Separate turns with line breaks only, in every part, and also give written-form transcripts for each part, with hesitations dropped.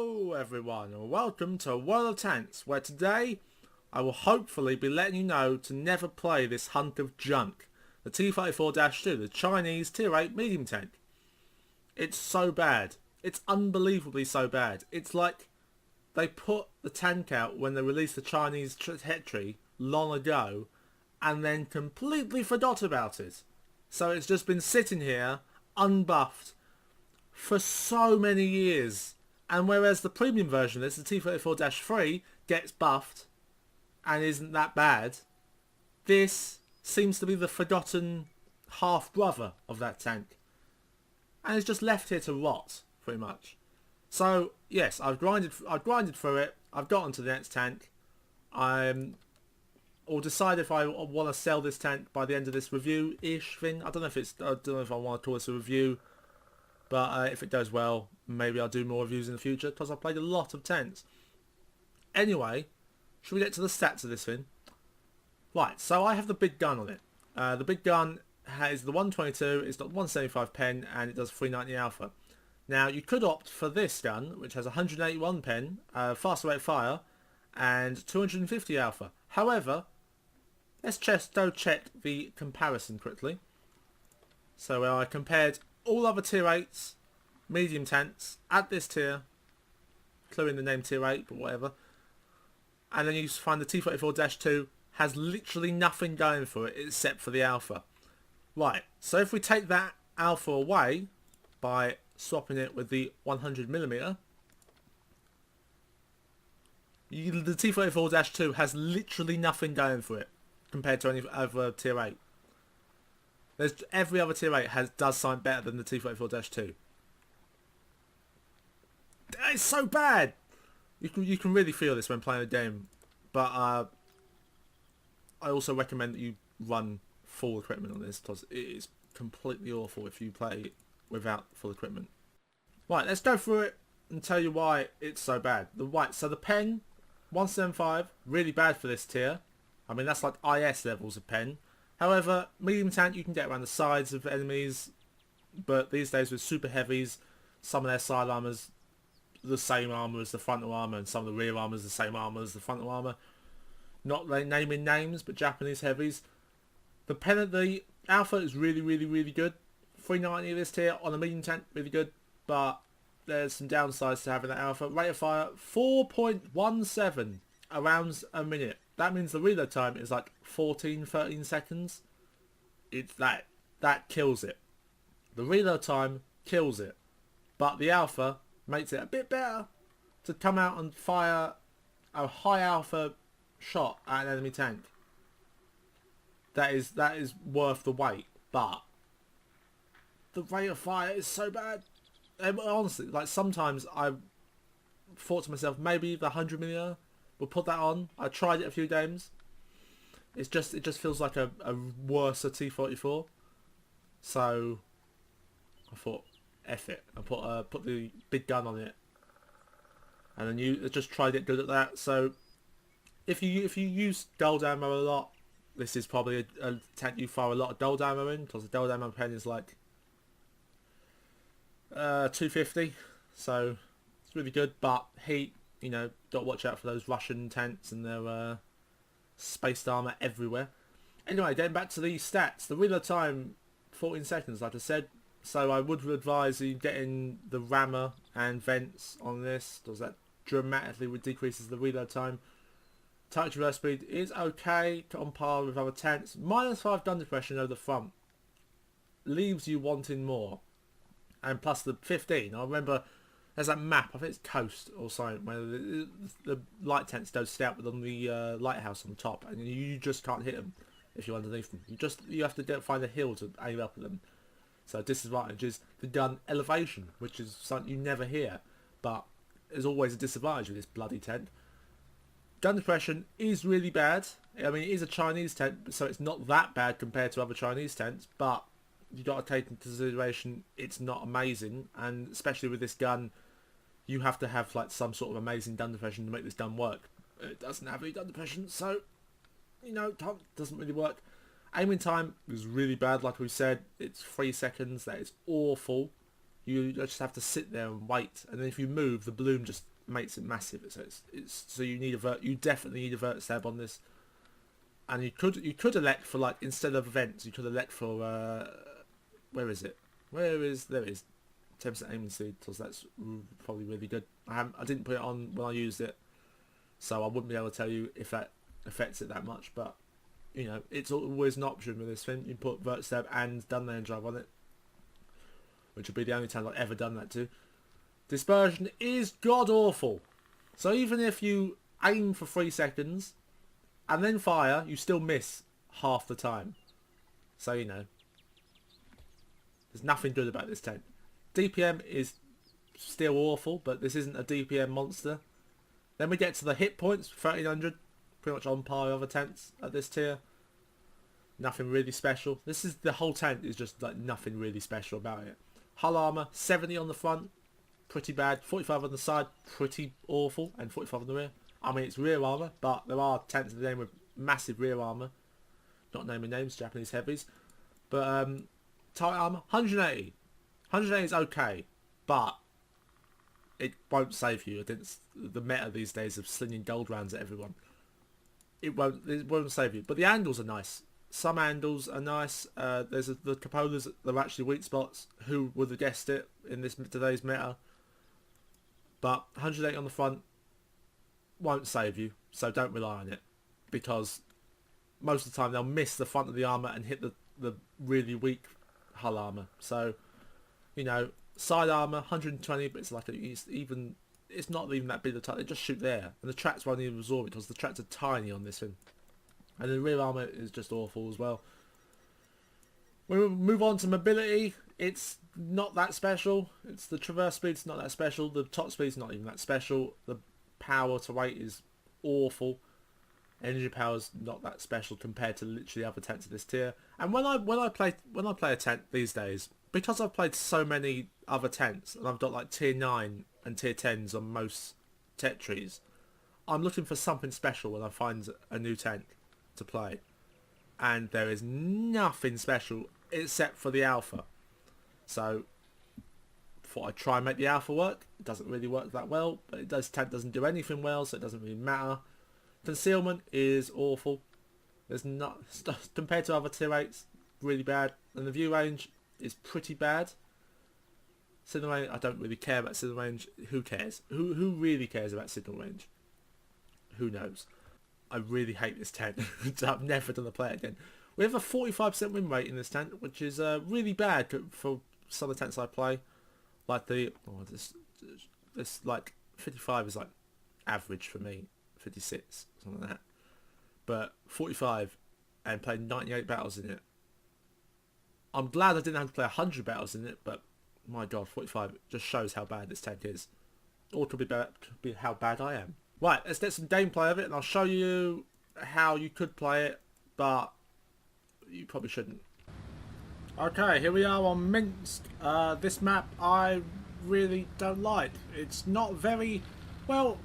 Hello everyone and welcome to World of Tanks, where today I will hopefully be letting you know to never play this hunk of junk, the T34-2, the Chinese Tier 8 medium tank. It's so bad. It's unbelievably so bad. It's like they put the tank out when they released the Chinese Tetri long ago and then completely forgot about it. So it's just been sitting here unbuffed for so many years. And whereas the premium version of this, the T34-3, gets buffed and isn't that bad, this seems to be the forgotten half-brother of that tank. And it's just left here to rot, pretty much. So, yes, I've grinded through it. I've got onto the next tank. Or decide if I want to sell this tank by the end of this review-ish thing. I don't know if I want to call this a review. But if it goes well, maybe I'll do more reviews in the future, because I've played a lot of tanks. Anyway, should we get to the stats of this thing? Right, so I have the big gun on it. The big gun has the 122, it's got 175 pen, and it does 390 alpha. Now, you could opt for this gun, which has 181 pen, faster rate of fire, and 250 alpha. However, let's just go check the comparison quickly. So I compared all other tier 8s, medium tanks, at this tier, including the name tier 8, but whatever. And then you find the T34-2 has literally nothing going for it except for the alpha. Right, so if we take that alpha away by swapping it with the 100mm, the T34-2 has literally nothing going for it compared to any other tier 8. Every other tier 8 does something better than the T34-2. It's so bad! You can really feel this when playing a game. But I also recommend that you run full equipment on this, because it is completely awful if you play without full equipment. Right, let's go through it and tell you why it's so bad. So the pen, 175, really bad for this tier. I mean, that's like IS levels of pen. However, medium tank you can get around the sides of enemies, but these days with super heavies, some of their side armors the same armor as the frontal armor, and some of the rear armors the same armor as the frontal armor. Not naming names, but Japanese heavies. The alpha is really good. 390 this tier on a medium tank, really good, but there's some downsides to having that alpha. Rate of fire 4.17 rounds a minute. That means the reload time is like 13 seconds. It's that kills it. The reload time kills it. But the alpha makes it a bit better to come out and fire a high alpha shot at an enemy tank. That is worth the wait. But the rate of fire is so bad. And honestly, like sometimes I thought to myself, maybe the 100mm we'll put that on. I tried it a few games. It just feels like a worse T34. So I thought, F it. I put the big gun on it, and then you just tried it good at that. So if you use gold ammo a lot, this is probably a tank you fire a lot of gold ammo in, because the gold ammo pen is like 250. So it's really good, but heat. You know, got to watch out for those Russian tanks and their spaced armor everywhere. Anyway, getting back to the stats. The reload time, 14 seconds, like I said. So I would advise you getting the rammer and vents on this, because that dramatically decreases the reload time. Touch reverse speed is okay, on par with other tanks. -5 gun depression over the front leaves you wanting more. And plus the 15, I remember there's that map, I think it's Coast or something, where the light tanks go scout on the lighthouse on top, and you just can't hit them if you're underneath them. You have to find a hill to aim up at them. So disadvantage is the gun elevation, which is something you never hear, but there's always a disadvantage with this bloody tent. Gun depression is really bad. I mean, it is a Chinese tent, so it's not that bad compared to other Chinese tents, but you got to take into consideration it's not amazing, and especially with this gun, you have to have like some sort of amazing gun depression to make this gun work. It doesn't have any gun depression, so you know, doesn't really work. Aiming time is really bad, like we said. It's 3 seconds. That is awful. You just have to sit there and wait, and then if you move, the bloom just makes it massive. So so you need you definitely need a vert stab on this. And you could elect for, like, instead of events, you could elect for where is it? There it is 10% aiming speed, so that's probably really good. I didn't put it on when I used it, so I wouldn't be able to tell you if that affects it that much. But you know, it's always an option with this thing. You put vert stab and done land drive on it, which would be the only time I've ever done that to. Dispersion is god awful. So even if you aim for 3 seconds and then fire, you still miss half the time. So, you know, there's nothing good about this tent. DPM is still awful, but this isn't a DPM monster. Then we get to the hit points, 1300, pretty much on par with other tents at this tier. Nothing really special. The whole tent is just like nothing really special about it. Hull armor, 70 on the front, pretty bad. 45 on the side, pretty awful, and 45 on the rear. I mean, it's rear armor, but there are tents in the name with massive rear armor. Not naming names, Japanese heavies. But tight armor, 180. 180 is okay, but it won't save you against the meta these days of slinging gold rounds at everyone. It won't save you. But the handles are nice. Some handles are nice. There's the cupolas, they're actually weak spots. Who would have guessed it in today's meta? But 180 on the front won't save you, so don't rely on it, because most of the time they'll miss the front of the armor and hit the really weak hull armor. So, you know, side armor 120, but it's like it's not even that big of a they just shoot there, and the tracks won't even absorb it because the tracks are tiny on this thing. And the rear armor is just awful as well. When we move on to mobility, it's not that special. It's the traverse speed's not that special. The top speed's not even that special. The power to weight is awful. Energy power's not that special compared to literally other tents of this tier. And when I play a tent these days, because I've played so many other tents and I've got like tier 9 and tier 10s on most tet trees, I'm looking for something special when I find a new tent to play. And there is nothing special except for the alpha. So thought I'd try and make the alpha work. It doesn't really work that well, but tent doesn't do anything well, so it doesn't really matter. Concealment is awful. There's not compared to other tier 8s, really bad. And the view range is pretty bad. Signal range, I don't really care about signal range. Who cares? Who really cares about signal range? Who knows? I really hate this tent. I'm never going to play it again. We have a 45% win rate in this tent, which is really bad for some of the tents I play. Like this like 55 is like average for me. 56, something like that. But 45 and played 98 battles in it. I'm glad I didn't have to play 100 battles in it, but my god, 45 just shows how bad this tank is. Or could be how bad I am. Right, let's get some gameplay of it, and I'll show you how you could play it, but you probably shouldn't. Okay, here we are on Minsk. This map I really don't like. It's not very well.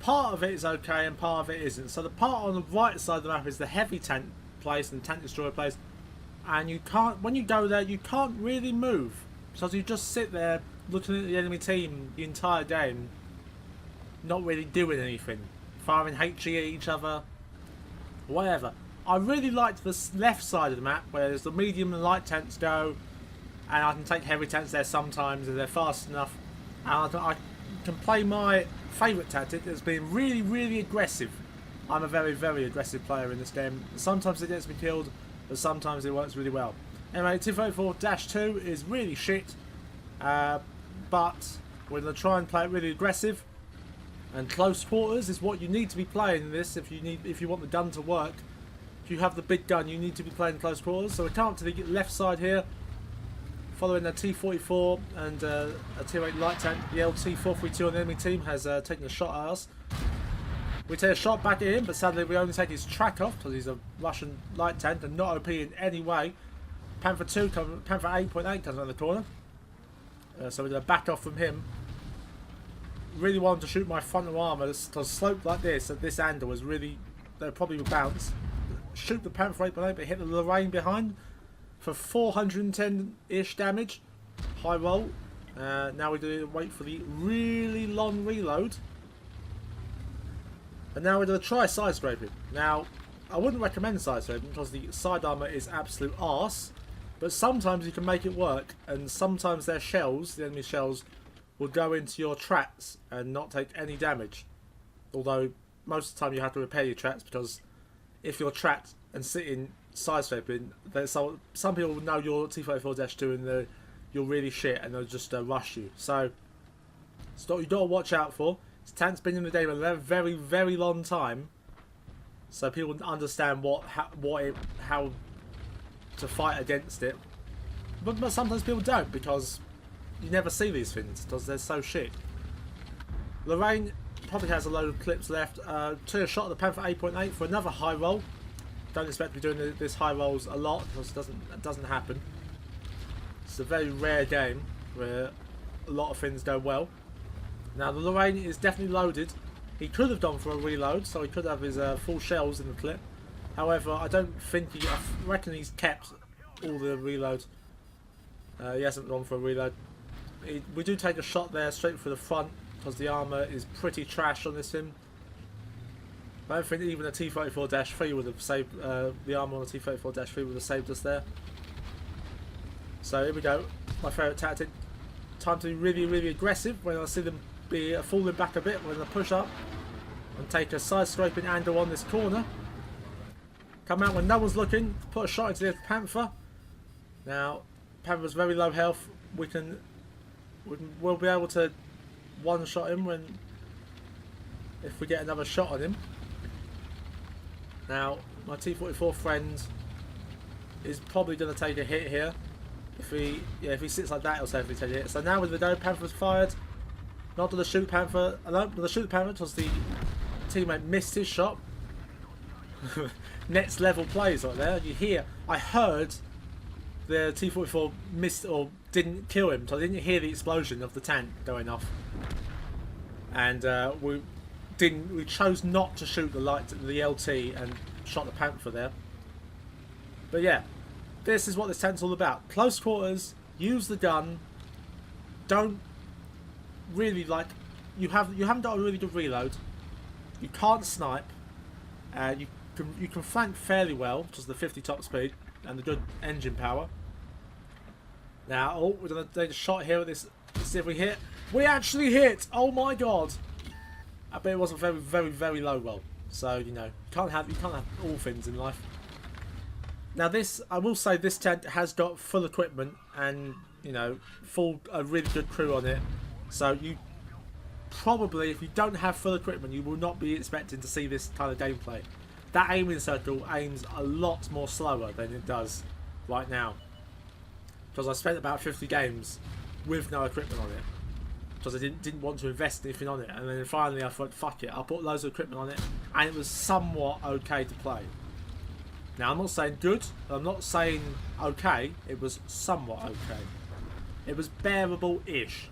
Part of it is okay and part of it isn't. So the part on the right side of the map is the heavy tank place and tank destroyer place, and you can't, when you go there, you can't really move because you just sit there looking at the enemy team the entire game, not really doing anything, firing HE at each other, whatever. I really liked the left side of the map where the medium and light tanks go, and I can take heavy tanks there sometimes if they're fast enough, and I can play my favourite tactic as being really, really aggressive. I'm a very, very aggressive player in this game. Sometimes it gets me killed, but sometimes it works really well. Anyway, T34-2 is really shit, but we're going to try and play it really aggressive. And close quarters is what you need to be playing this if you want the gun to work. If you have the big gun, you need to be playing close quarters. So we come up to the left side here, following a T44 and a tier 8 light tank. The LT432 on the enemy team has taken a shot at us. We take a shot back at him, but sadly we only take his track off because he's a Russian light tank and not OP in any way. Panther 8.8 comes around the corner. So we're going to back off from him. Really wanted to shoot my frontal armour because sloped like this at this angle was really, they probably would bounce. Shoot the Panther 8.8 but hit the Lorraine behind for 410-ish damage. High roll. Now we do wait for the really long reload. And now we're going to try side scraping. Now, I wouldn't recommend side scraping because the side armour is absolute arse. But sometimes you can make it work, and sometimes their shells, the enemy shells, will go into your traps and not take any damage. Although most of the time you have to repair your traps, because if you're trapped and sitting side scraping, some people will know you're T34-2 and you're really shit and they'll just rush you. So it's what you've got to watch out for. This tank's been in the game a very, very long time, so people understand how to fight against it. But sometimes people don't, because you never see these things because they're so shit. Lorraine probably has a load of clips left. Took a shot at the Panther 8.8 for another high roll. Don't expect to be doing this high rolls a lot because it doesn't happen. It's a very rare game where a lot of things go well. Now the Lorraine is definitely loaded. He could have gone for a reload, so he could have his full shells in the clip. However, I don't think I reckon he's kept all the reloads. He hasn't gone for a reload. We do take a shot there straight for the front because the armour is pretty trash on this thing. I don't think even a T34-3 would have saved the armour on the T34-3 would have saved us there. So here we go. My favourite tactic. Time to be really, really aggressive when I see them be falling back a bit when I push up and take a side scraping angle on this corner. Come out when no one's looking. Put a shot into the Panther. Now, Panther's very low health. We'll be able to one-shot him if we get another shot on him. Now, my T44 friend is probably going to take a hit here. If he sits like that, he'll safely take a hit. So now with the go, Panther's fired. Not going to shoot Panther. No, going to shoot Panther because the teammate missed his shot. Next level plays right there. I heard the T44 missed or didn't kill him, so I didn't hear the explosion of the tank going off. And we chose not to shoot the LT and shot the Panther there. But yeah, this is what this tank's all about. Close quarters, use the gun. Don't really you haven't got a really good reload. You can't snipe. You can flank fairly well, just the 50 top speed and the good engine power. Now, we're gonna take a shot here with this. Let's see if we hit. We actually hit! Oh my god! I bet it was a very, very, very low roll. So you can't have all things in life. Now I will say this tank has got full equipment and a really good crew on it. So you probably, if you don't have full equipment, you will not be expecting to see this kind of gameplay. That aiming circle aims a lot more slower than it does right now. Because I spent about 50 games with no equipment on it. Because I didn't want to invest anything on it. And then finally I thought, fuck it, I'll put loads of equipment on it. And it was somewhat okay to play. Now I'm not saying good, I'm not saying okay, it was somewhat okay. It was bearable-ish.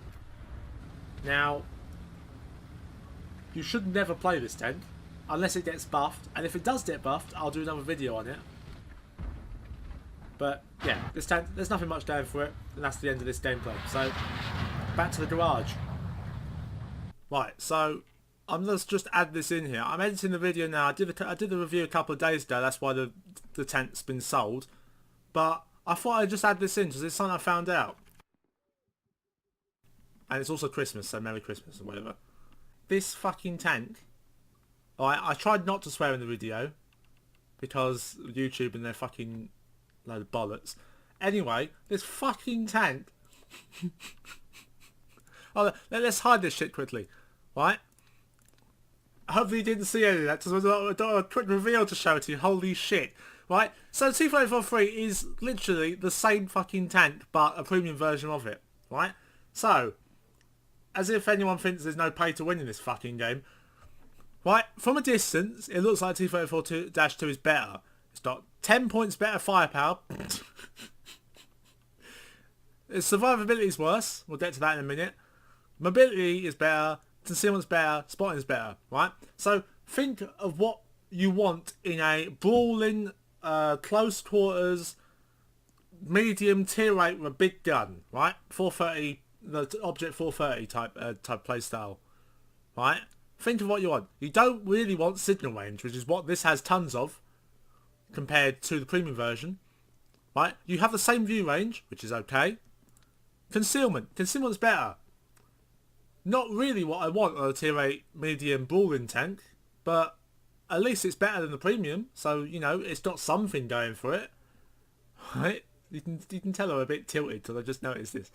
Now, you should never play this tank unless it gets buffed, and if it does get buffed, I'll do another video on it. But yeah, this tank, there's nothing much going for it, and that's the end of this gameplay. So, back to the garage. Right, so I'm going to just add this in here. I'm editing the video now. I did the review a couple of days ago, that's why the tank's been sold. But I thought I'd just add this in, because it's something I found out. And it's also Christmas, so Merry Christmas or whatever. This fucking tank, I tried not to swear in the video because YouTube and their fucking load of bollocks. Anyway, this fucking tank. Oh, let's hide this shit quickly, right? Hopefully you didn't see any of that because I've got a quick reveal to show to you. Holy shit, right? So T34-3 is literally the same fucking tank but a premium version of it, right? So, as if anyone thinks there's no pay to win in this fucking game. Right, from a distance, it looks like T34-2 is better. It's got 10 points better firepower. Its survivability is worse. We'll get to that in a minute. Mobility is better. Concealment's better. Spotting is better. Right? So, think of what you want in a brawling, close quarters, medium tier 8 with a big gun. Right? 430 the Object 430 type playstyle, right? Think of what you want. You don't really want signal range, which is what this has tons of, compared to the premium version, right? You have the same view range, which is okay. Concealment's better. Not really what I want on a tier 8 medium brawling tank, but at least it's better than the premium, so, you know, it's got something going for it, right? You can tell I'm a bit tilted because I just noticed this.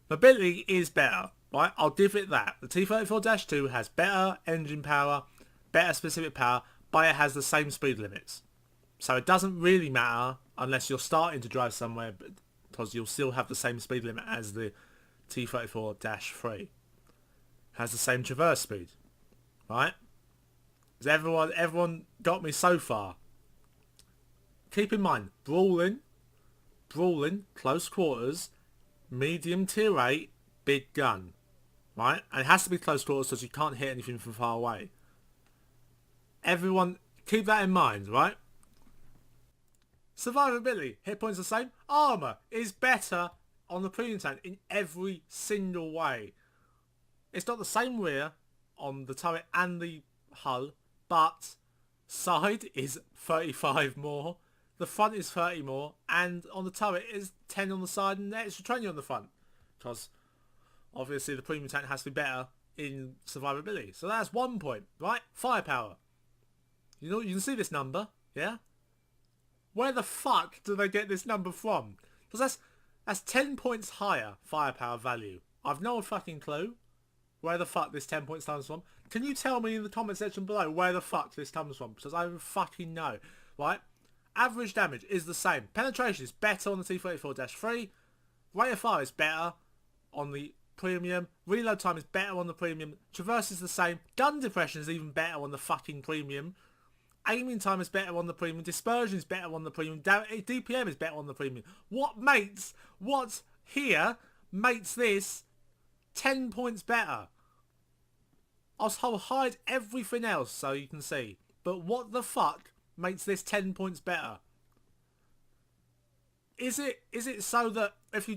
Mobility is better, right? I'll give it that. The T34-2 has better engine power, better specific power, but it has the same speed limits. So it doesn't really matter unless you're starting to drive somewhere, because you'll still have the same speed limit as the T34-3. Has the same traverse speed, right? Has everyone got me so far? Keep in mind, brawling, close quarters, medium tier 8, big gun, right? And it has to be close quarters because you can't hit anything from far away. Everyone, keep that in mind, right? Survivability, hit points the same. Armour is better on the premium tank in every single way. It's not the same rear on the turret and the hull, but side is 35 more, the front is 30 more, and on the turret is 10 on the side and extra 20 on the front. Because obviously the premium tank has to be better in survivability. So that's 1 point, right? Firepower. You know, you can see this number, yeah? Where the fuck do they get this number from? Because that's 10 points higher firepower value. I've no fucking clue where the fuck this 10 points comes from. Can you tell me in the comment section below where the fuck this comes from? Because I don't fucking know, right? Average damage is the same. Penetration is better on the T34-3. Rate of fire is better on the premium. Reload time is better on the premium. Traverse is the same. Gun depression is even better on the fucking premium. Aiming time is better on the premium. Dispersion is better on the premium. DPM is better on the premium. What here makes this 10 points better? I'll hide everything else so you can see. But what the fuck makes this 10 points better? Is it so that if you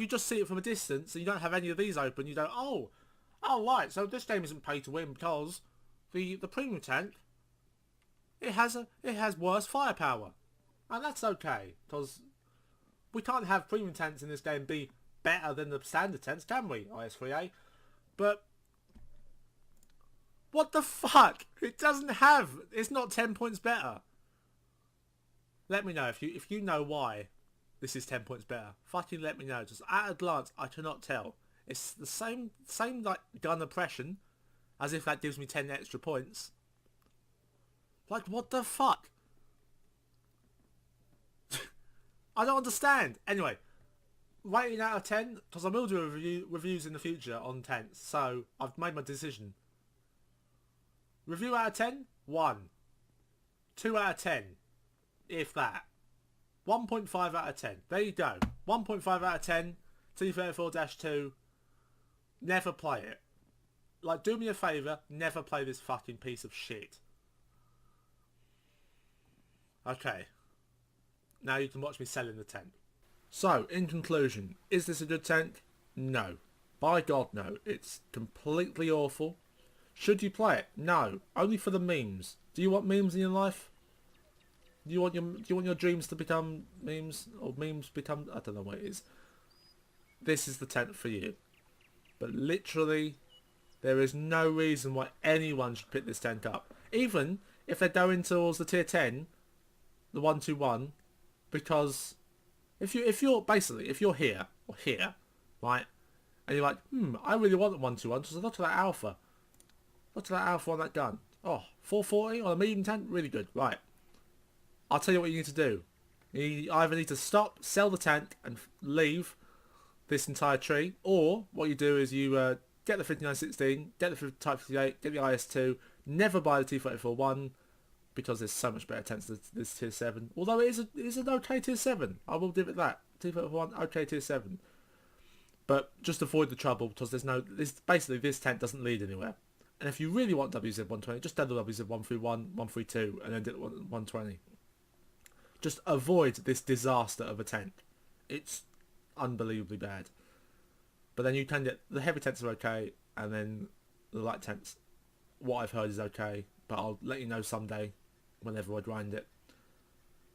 just see it from a distance and you don't have any of these open, you go, oh right, so this game isn't pay to win because the premium tank, it has worse firepower, and that's okay because we can't have premium tanks in this game be better than the standard tanks, can we? IS3A, but what the fuck? It's not 10 points better. Let me know if you know why this is 10 points better. Fucking let me know. Just at a glance, I cannot tell. It's the same like gun oppression, as if that gives me 10 extra points. Like, what the fuck? I don't understand. Anyway, rating out of 10, because I will do reviews in the future on tanks, so I've made my decision. Review out of 10, 1. 2 out of 10, if that. 1.5 out of 10. There you go. 1.5 out of 10, T34-2. Never play it. Like, do me a favour, never play this fucking piece of shit. Okay. Now you can watch me selling the tank. So, in conclusion, is this a good tank? No. By God, no. It's completely awful. Should you play it? No. Only for the memes. Do you want memes in your life? Do you want your dreams to become memes? Or memes become... I don't know what it is. This is the tank for you. But literally, there is no reason why anyone should pick this tank up. Even if they're going towards the tier 10, the 121, because if you're here or here, right, and you're like, I really want the 121, so look at that alpha. Look at that alpha on that gun. Oh, 440 on a medium tank, really good. Right, I'll tell you what you need to do. You either need to stop, sell the tank, and leave this entire tree, or what you do is you get the 5916, get the Type 58, get the IS2, never buy the T34-1, because there's so much better tanks than this tier 7. Although it is an okay tier 7. I will give it that. T34-1, okay tier 7. But just avoid the trouble, because basically this tank doesn't lead anywhere. And if you really want WZ-120, just do the WZ-131, 132, and then do it 120. Just avoid this disaster of a tank. It's unbelievably bad. But then you can get the heavy tents are okay, and then the light tents, what I've heard is okay. But I'll let you know someday, whenever I grind it.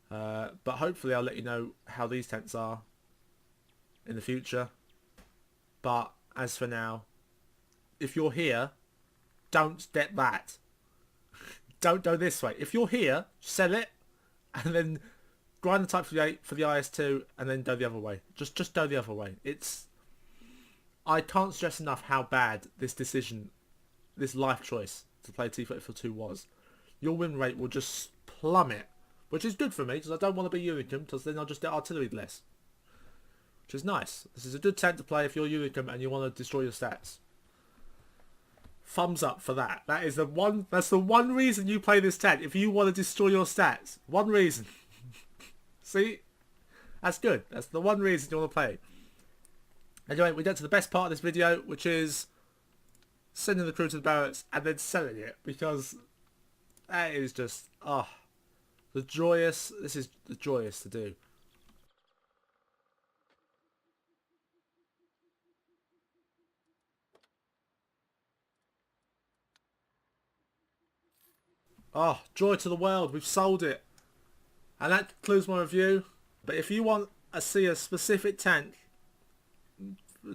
But hopefully I'll let you know how these tents are in the future. But as for now, if you're here, don't get that. Don't go this way. If you're here, sell it, and then grind the Type 38 for the IS2, and then go the other way. Just go the other way. I can't stress enough how bad this decision, this life choice to play T34-2 was. Your win rate will just plummet, which is good for me, because I don't want to be Unicum, because then I'll just get artillery less. Which is nice. This is a good tent to play if you're Unicum and you want to destroy your stats. Thumbs up for that. That's the one reason you play this tent, if you want to destroy your stats. One reason. See? That's good. That's the one reason you want to play. Anyway, we get to the best part of this video, which is sending the crew to the barracks and then selling it, because that is just, this is the joyous to do. Oh, joy to the world, we've sold it. And that concludes my review. But if you want to see a specific tank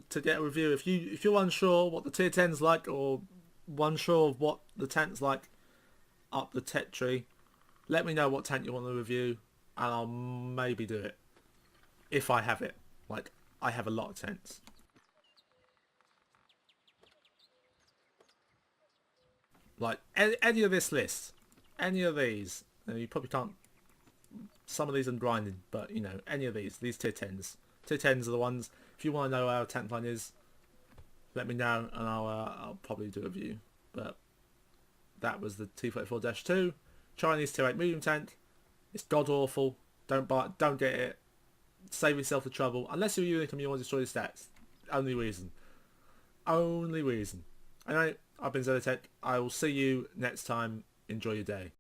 to get a review, if you're unsure what the tier 10's like, or unsure of what the tank's like up the tech tree, let me know what tank you want to review, and I'll maybe do it. If I have it. Like, I have a lot of tanks. Like, any of this list, any of these, you probably can't, some of these I'm grinding, but, you know, any of these tier 10s. Tier 10s are the ones, if you want to know how a tank line is, let me know, and I'll probably do a review. But that was the T34-2 Chinese tier 8 medium tank. It's god awful. Don't buy it, don't get it. Save yourself the trouble. Unless you're Unicum and you want to destroy your stats. Only reason. Only reason. Anyway, I've been Zelotech. I will see you next time. Enjoy your day.